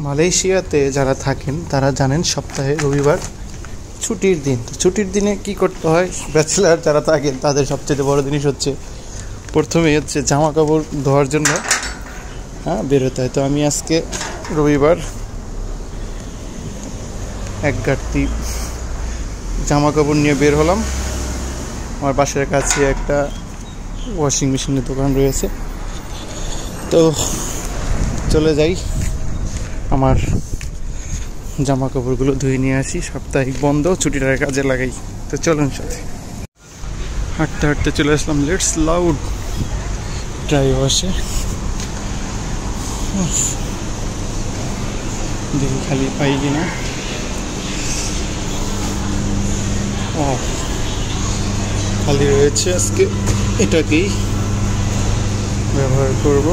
মালয়েশিয়াতে যারা থাকেন তারা জানেন সপ্তাহে রবিবার ছুটির দিন। তো ছুটির দিনে কি করতে হয়, ব্যাচেলার যারা থাকেন তাদের সবচেয়ে বড় জিনিস হচ্ছে প্রথমেই হচ্ছে জামা কাপড় ধোয়ার জন্য বেরোতে হয়। তো আমি আজকে রবিবার এক গাড়ি জামা কাপড় নিয়ে বের হলাম। আমার বাসার কাছে একটা ওয়াশিং মেশিনের দোকান রয়েছে, তো চলে যাই আমার জামা কাপড়গুলো ধুয়ে নিয়ে আসি। সাপ্তাহিক বন্ধ, ছুটিটার কাজে লাগাই। তো চলুন সাথে হাঁটতে হাঁটতে চলে আসলাম লেটস লাউড ড্রাই ওয়াশে। দেখি খালি পাই কিনা। খালি রয়েছে, আজকে এটাকেই ব্যবহার করব।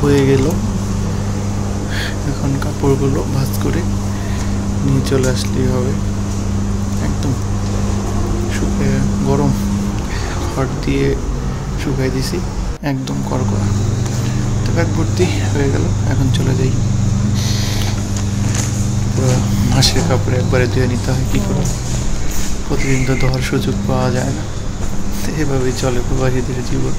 হয়ে গেল, এখন কাপড়গুলো ভাঁজ করে নিয়ে চলে আসলেই হবে। একদম শুকিয়ে গরম হট দিয়ে শুকাই দিছি, একদম কড়কড়া। তো ব্যাগ ভর্তি হয়ে গেল, এখন চলে যাই। মাসের কাপড়ে একবারে ধুয়ে নিতে হয়, কী করে, প্রতিদিন তো ধোয়ার সুযোগ পাওয়া যায় না। তো এভাবেই চলে প্রবাসীদের জীবন।